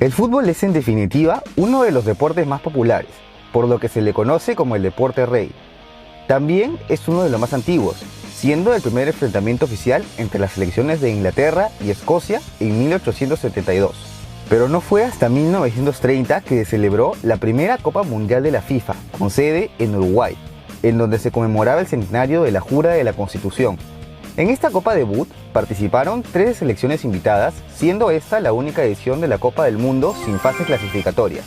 El fútbol es en definitiva uno de los deportes más populares, por lo que se le conoce como el deporte rey. También es uno de los más antiguos, siendo el primer enfrentamiento oficial entre las selecciones de Inglaterra y Escocia en 1872. Pero no fue hasta 1930 que se celebró la primera Copa Mundial de la FIFA, con sede en Uruguay, en donde se conmemoraba el centenario de la Jura de la Constitución. En esta Copa debut participaron 13 selecciones invitadas, siendo esta la única edición de la Copa del Mundo sin fase clasificatoria.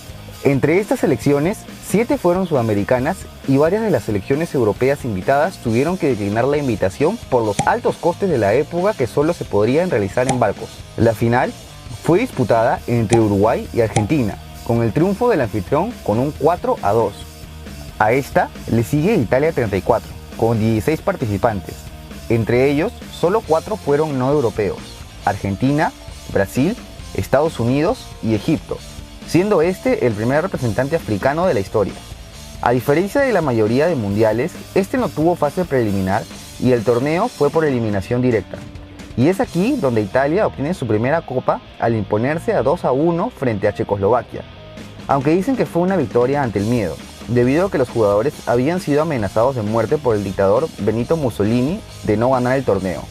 Entre estas selecciones, 7 fueron sudamericanas y varias de las selecciones europeas invitadas tuvieron que declinar la invitación por los altos costes de la época que solo se podrían realizar en barcos. La final fue disputada entre Uruguay y Argentina, con el triunfo del anfitrión con un 4-2. A esta le sigue Italia 34, con 16 participantes. Entre ellos, solo 4 fueron no europeos: Argentina, Brasil, Estados Unidos y Egipto, siendo este el primer representante africano de la historia. A diferencia de la mayoría de mundiales, este no tuvo fase preliminar y el torneo fue por eliminación directa. Y es aquí donde Italia obtiene su primera copa al imponerse a 2-1 frente a Checoslovaquia, aunque dicen que fue una victoria ante el miedo, debido a que los jugadores habían sido amenazados de muerte por el dictador Benito Mussolini de no ganar el torneo.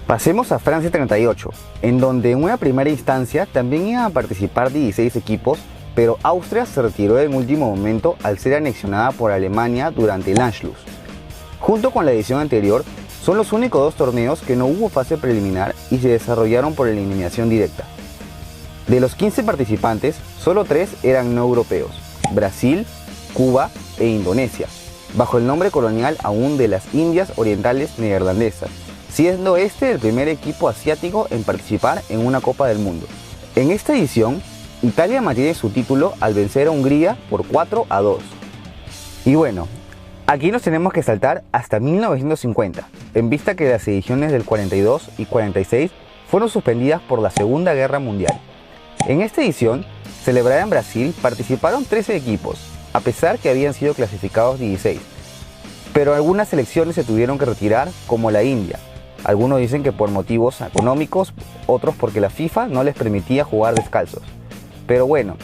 Pasemos a Francia 38, en donde en una primera instancia también iban a participar 16 equipos, pero Austria se retiró en último momento al ser anexionada por Alemania durante el Anschluss. Junto con la edición anterior, son los únicos 2 torneos que no hubo fase preliminar y se desarrollaron por eliminación directa. De los 15 participantes, solo 3 eran no europeos: Brasil, Cuba e Indonesia, bajo el nombre colonial aún de las Indias Orientales Neerlandesas, siendo este el primer equipo asiático en participar en una Copa del Mundo. En esta edición, Italia mantiene su título al vencer a Hungría por 4-2. Y bueno, aquí nos tenemos que saltar hasta 1950, en vista que las ediciones del 42 y 46 fueron suspendidas por la Segunda Guerra Mundial. En esta edición, celebrada en Brasil, participaron 13 equipos, a pesar que habían sido clasificados 16. Pero algunas selecciones se tuvieron que retirar, como la India. Algunos dicen que por motivos económicos, otros porque la FIFA no les permitía jugar descalzos. Pero bueno,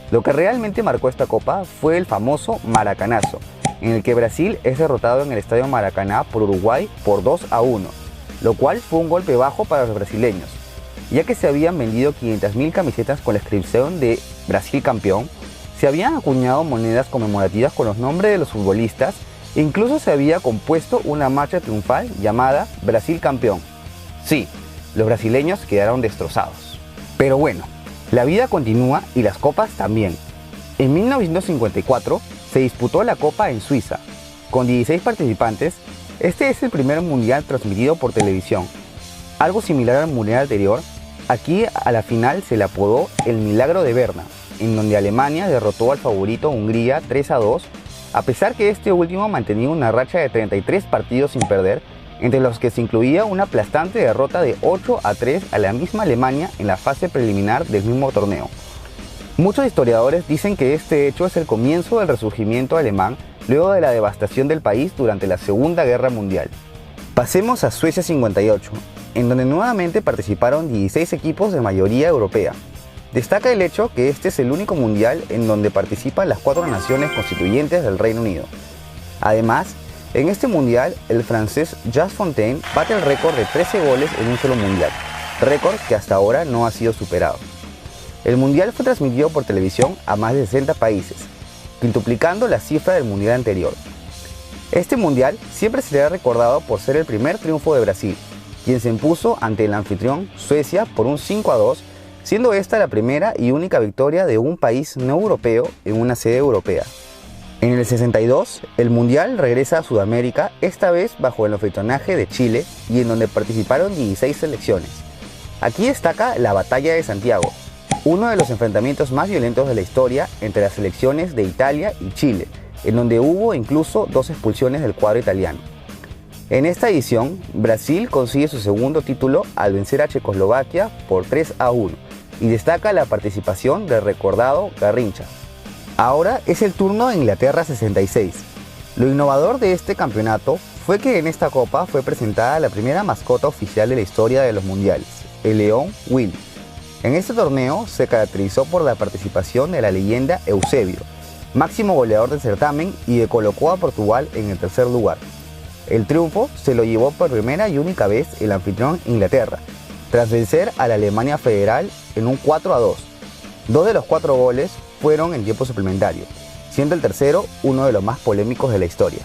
lo que realmente marcó esta copa fue el famoso Maracanazo, en el que Brasil es derrotado en el Estadio Maracaná por Uruguay por 2-1, lo cual fue un golpe bajo para los brasileños, ya que se habían vendido 500.000 camisetas con la inscripción de Brasil campeón, se habían acuñado monedas conmemorativas con los nombres de los futbolistas e incluso se había compuesto una marcha triunfal llamada Brasil campeón. Sí, los brasileños quedaron destrozados. Pero bueno, la vida continúa y las copas también. En 1954 se disputó la Copa en Suiza. Con 16 participantes, este es el primer mundial transmitido por televisión. Algo similar al mundial anterior, aquí a la final se le apodó el Milagro de Berna, en donde Alemania derrotó al favorito Hungría 3-2, a pesar que este último mantenía una racha de 33 partidos sin perder, entre los que se incluía una aplastante derrota de 8-3 a la misma Alemania en la fase preliminar del mismo torneo. Muchos historiadores dicen que este hecho es el comienzo del resurgimiento alemán luego de la devastación del país durante la Segunda Guerra Mundial. Pasemos a Suecia 58, en donde nuevamente participaron 16 equipos de mayoría europea. Destaca el hecho que este es el único mundial en donde participan las 4 naciones constituyentes del Reino Unido. Además, en este mundial, el francés Just Fontaine bate el récord de 13 goles en un solo mundial, récord que hasta ahora no ha sido superado. El mundial fue transmitido por televisión a más de 60 países, quintuplicando la cifra del mundial anterior. Este mundial siempre será recordado por ser el primer triunfo de Brasil, quien se impuso ante el anfitrión Suecia por un 5-2, siendo esta la primera y única victoria de un país no europeo en una sede europea. En el 62, el mundial regresa a Sudamérica, esta vez bajo el anfitrionaje de Chile y en donde participaron 16 selecciones. Aquí destaca la Batalla de Santiago, uno de los enfrentamientos más violentos de la historia entre las selecciones de Italia y Chile, en donde hubo incluso 2 expulsiones del cuadro italiano. En esta edición, Brasil consigue su segundo título al vencer a Checoslovaquia por 3-1 y destaca la participación del recordado Garrincha. Ahora es el turno de Inglaterra 66. Lo innovador de este campeonato fue que en esta copa fue presentada la primera mascota oficial de la historia de los mundiales, el león Willy. En este torneo se caracterizó por la participación de la leyenda Eusebio, máximo goleador del certamen y que colocó a Portugal en el tercer lugar. El triunfo se lo llevó por primera y única vez el anfitrión Inglaterra, tras vencer a la Alemania Federal en un 4-2. 2 de los 4 goles fueron en tiempo suplementario, siendo el tercero uno de los más polémicos de la historia.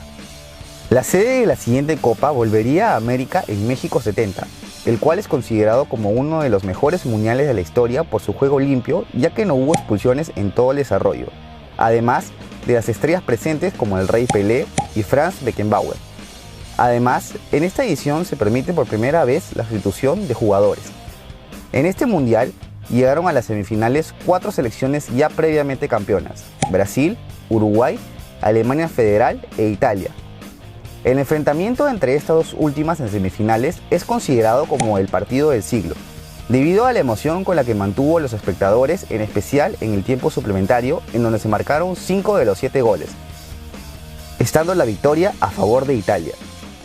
La sede de la siguiente copa volvería a América en México 70, el cual es considerado como uno de los mejores mundiales de la historia por su juego limpio, ya que no hubo expulsiones en todo el desarrollo, además de las estrellas presentes como el Rey Pelé y Franz Beckenbauer. Además, en esta edición se permite por primera vez la sustitución de jugadores. En este mundial llegaron a las semifinales 4 selecciones ya previamente campeonas: Brasil, Uruguay, Alemania Federal e Italia. El enfrentamiento entre estas dos últimas en semifinales es considerado como el partido del siglo, debido a la emoción con la que mantuvo a los espectadores, en especial en el tiempo suplementario, en donde se marcaron 5 de los 7 goles, estando la victoria a favor de Italia.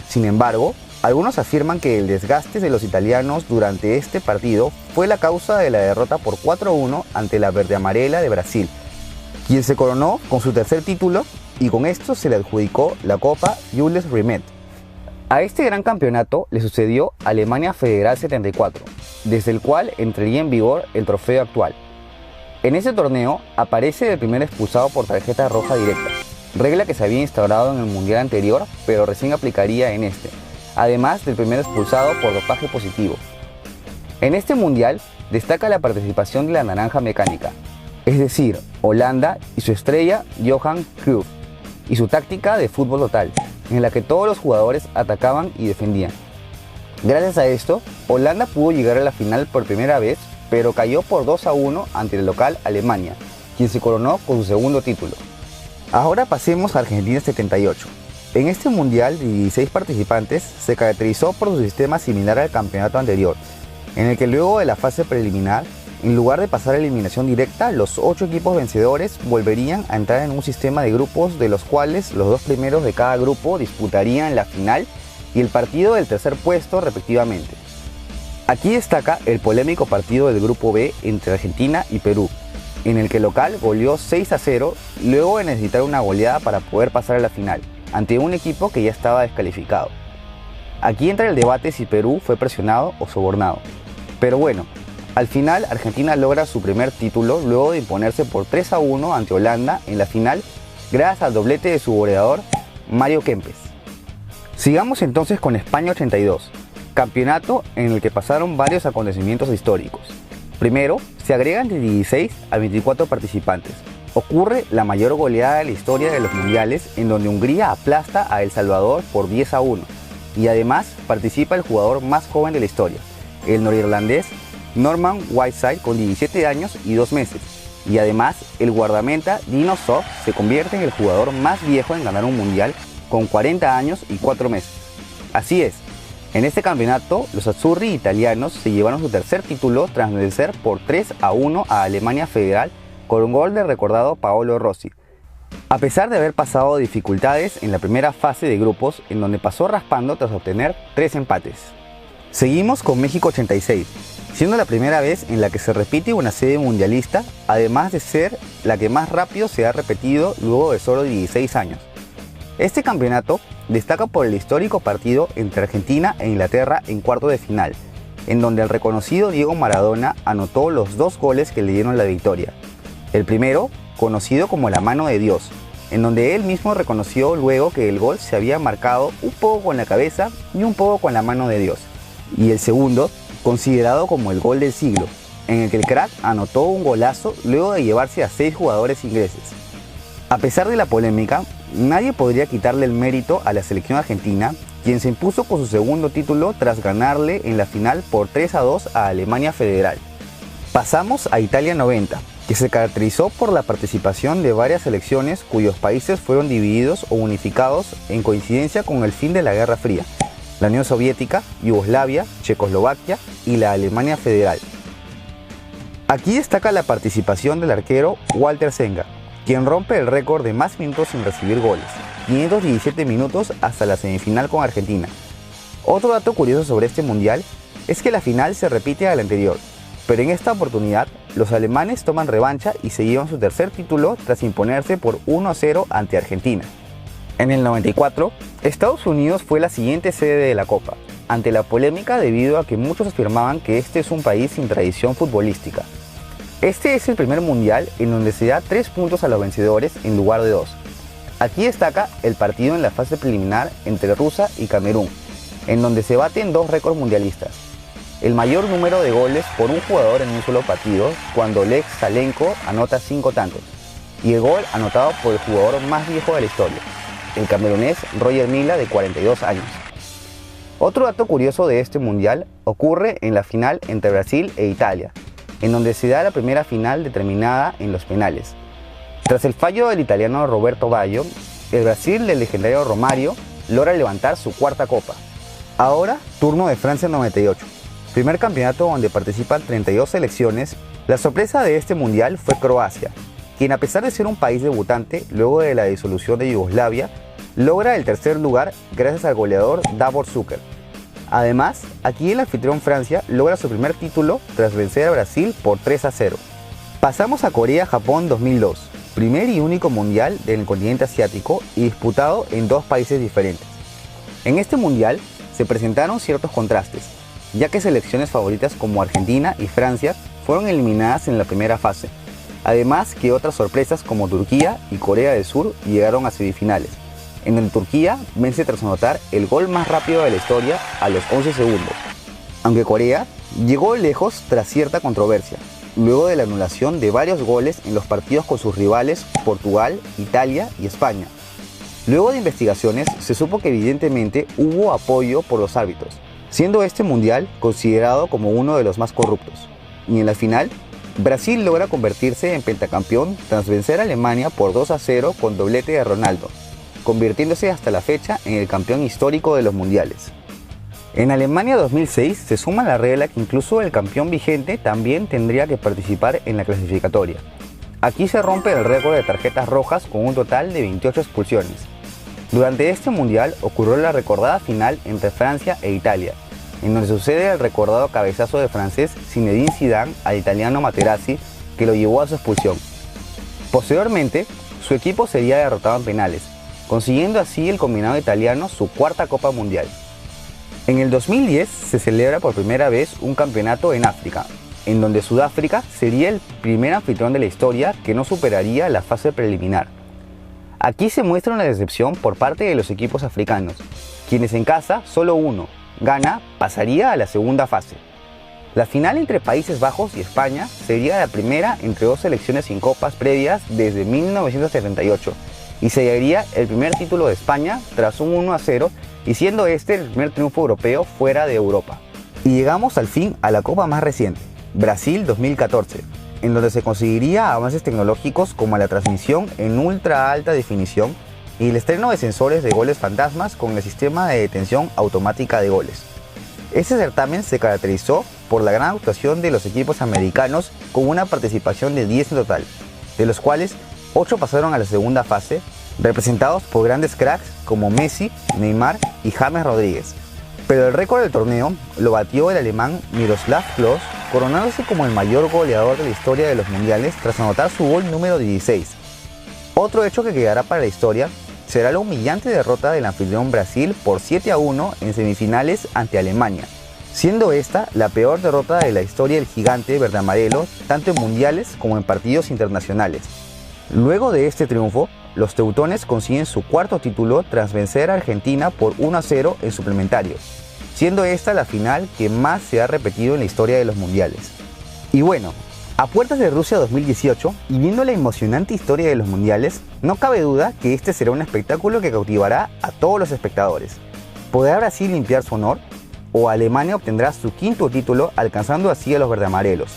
Sin embargo, algunos afirman que el desgaste de los italianos durante este partido fue la causa de la derrota por 4-1 ante la verde-amarela de Brasil, quien se coronó con su tercer título y con esto se le adjudicó la Copa Jules Rimet. A este gran campeonato le sucedió Alemania Federal 74, desde el cual entraría en vigor el trofeo actual. En este torneo aparece el primer expulsado por tarjeta roja directa, regla que se había instaurado en el mundial anterior pero recién aplicaría en este, además del primer expulsado por dopaje positivo. En este mundial destaca la participación de la naranja mecánica, es decir, Holanda y su estrella Johan Cruyff, y su táctica de fútbol total, en la que todos los jugadores atacaban y defendían. Gracias a esto, Holanda pudo llegar a la final por primera vez, pero cayó por 2-1 ante el local Alemania, quien se coronó con su segundo título. Ahora pasemos a Argentina 78. En este mundial de 16 participantes se caracterizó por su sistema similar al campeonato anterior, en el que luego de la fase preliminar, en lugar de pasar a eliminación directa, los 8 equipos vencedores volverían a entrar en un sistema de grupos de los cuales los 2 primeros de cada grupo disputarían la final y el partido del tercer puesto respectivamente. Aquí destaca el polémico partido del grupo B entre Argentina y Perú, en el que el local goleó 6-0 luego de necesitar una goleada para poder pasar a la final, ante un equipo que ya estaba descalificado. Aquí entra el debate si Perú fue presionado o sobornado, pero bueno, al final Argentina logra su primer título luego de imponerse por 3-1 ante Holanda en la final gracias al doblete de su goleador Mario Kempes. Sigamos entonces con España 82, campeonato en el que pasaron varios acontecimientos históricos. Primero, se agregan de 16 a 24 participantes. Ocurre la mayor goleada de la historia de los mundiales, en donde Hungría aplasta a El Salvador por 10-1 y además participa el jugador más joven de la historia, el norirlandés Norman Whiteside, con 17 años y 2 meses, y además el guardameta Dino Zoff se convierte en el jugador más viejo en ganar un mundial con 40 años y 4 meses. Así es, en este campeonato los azzurri italianos se llevaron su tercer título tras vencer por 3-1 a Alemania Federal con un gol del recordado Paolo Rossi, a pesar de haber pasado dificultades en la primera fase de grupos, en donde pasó raspando tras obtener 3 empates. Seguimos con México 86, siendo la primera vez en la que se repite una sede mundialista, además de ser la que más rápido se ha repetido luego de solo 16 años. Este campeonato destaca por el histórico partido entre Argentina e Inglaterra en cuarto de final, en donde el reconocido Diego Maradona anotó los 2 goles que le dieron la victoria. El primero, conocido como la mano de Dios, en donde él mismo reconoció luego que el gol se había marcado un poco con la cabeza y un poco con la mano de Dios. Y el segundo, considerado como el gol del siglo, en el que el crack anotó un golazo luego de llevarse a 6 jugadores ingleses. A pesar de la polémica, nadie podría quitarle el mérito a la selección argentina, quien se impuso con su segundo título tras ganarle en la final por 3-2 a Alemania Federal. Pasamos a Italia 90, que se caracterizó por la participación de varias selecciones cuyos países fueron divididos o unificados en coincidencia con el fin de la Guerra Fría: la Unión Soviética, Yugoslavia, Checoslovaquia y la Alemania Federal. Aquí destaca la participación del arquero Walter Senga, quien rompe el récord de más minutos sin recibir goles, 517 minutos hasta la semifinal con Argentina. Otro dato curioso sobre este mundial es que la final se repite al anterior, pero en esta oportunidad los alemanes toman revancha y se llevan su tercer título tras imponerse por 1-0 ante Argentina. En el 94, Estados Unidos fue la siguiente sede de la Copa, ante la polémica debido a que muchos afirmaban que este es un país sin tradición futbolística. Este es el primer mundial en donde se da 3 puntos a los vencedores en lugar de 2. Aquí destaca el partido en la fase preliminar entre Rusia y Camerún, en donde se baten 2 récords mundialistas. El mayor número de goles por un jugador en un solo partido, cuando Oleg Salenko anota 5 tantos, y el gol anotado por el jugador más viejo de la historia, el camerunés Roger Milla, de 42 años. Otro dato curioso de este mundial ocurre en la final entre Brasil e Italia, en donde se da la primera final determinada en los penales. Tras el fallo del italiano Roberto Baggio, el Brasil del legendario Romario logra levantar su cuarta copa. Ahora, turno de Francia 98. Primer campeonato donde participan 32 selecciones. La sorpresa de este mundial fue Croacia, quien, a pesar de ser un país debutante luego de la disolución de Yugoslavia, logra el tercer lugar gracias al goleador Davor Šuker. Además, aquí el anfitrión Francia logra su primer título tras vencer a Brasil por 3-0. Pasamos a Corea-Japón 2002, primer y único mundial del continente asiático y disputado en 2 países diferentes. En este mundial se presentaron ciertos contrastes, ya que selecciones favoritas como Argentina y Francia fueron eliminadas en la primera fase, además que otras sorpresas como Turquía y Corea del Sur llegaron a semifinales, en donde Turquía vence tras anotar el gol más rápido de la historia a los 11 segundos, aunque Corea llegó lejos tras cierta controversia, luego de la anulación de varios goles en los partidos con sus rivales Portugal, Italia y España. Luego de investigaciones se supo que evidentemente hubo apoyo por los árbitros, siendo este mundial considerado como uno de los más corruptos. Y en la final, Brasil logra convertirse en pentacampeón tras vencer a Alemania por 2-0 con doblete de Ronaldo, convirtiéndose hasta la fecha en el campeón histórico de los mundiales. En Alemania 2006 se suma la regla que incluso el campeón vigente también tendría que participar en la clasificatoria. Aquí se rompe el récord de tarjetas rojas con un total de 28 expulsiones. Durante este mundial ocurrió la recordada final entre Francia e Italia, en donde sucede el recordado cabezazo de francés Zinedine Zidane al italiano Materazzi, que lo llevó a su expulsión. Posteriormente, su equipo sería derrotado en penales, consiguiendo así el combinado italiano su cuarta Copa Mundial. En el 2010 se celebra por primera vez un campeonato en África, en donde Sudáfrica sería el primer anfitrión de la historia que no superaría la fase preliminar. Aquí se muestra una decepción por parte de los equipos africanos, quienes en casa solo uno, Ghana, pasaría a la segunda fase. La final entre Países Bajos y España sería la primera entre 2 selecciones sin copas previas desde 1978 y sellaría el primer título de España tras un 1-0 y siendo este el primer triunfo europeo fuera de Europa. Y llegamos al fin a la copa más reciente, Brasil 2014, en donde se conseguiría avances tecnológicos como la transmisión en ultra alta definición y el estreno de sensores de goles fantasmas con el sistema de detención automática de goles. Este certamen se caracterizó por la gran actuación de los equipos americanos con una participación de 10 en total, de los cuales 8 pasaron a la segunda fase, representados por grandes cracks como Messi, Neymar y James Rodríguez. Pero el récord del torneo lo batió el alemán Miroslav Klose, coronándose como el mayor goleador de la historia de los mundiales tras anotar su gol número 16. Otro hecho que quedará para la historia será la humillante derrota del anfitrión Brasil por 7-1 en semifinales ante Alemania, siendo esta la peor derrota de la historia del gigante verde-amarelo, tanto en mundiales como en partidos internacionales. Luego de este triunfo, los teutones consiguen su cuarto título tras vencer a Argentina por 1-0 en suplementarios, siendo esta la final que más se ha repetido en la historia de los mundiales. Y bueno, a puertas de Rusia 2018 y viendo la emocionante historia de los mundiales, no cabe duda que este será un espectáculo que cautivará a todos los espectadores. ¿Podrá Brasil limpiar su honor? ¿O Alemania obtendrá su quinto título alcanzando así a los verdeamarelos?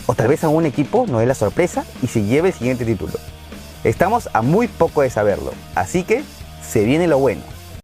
¿O tal vez algún equipo nos dé la sorpresa y se lleve el siguiente título? Estamos a muy poco de saberlo, así que se viene lo bueno.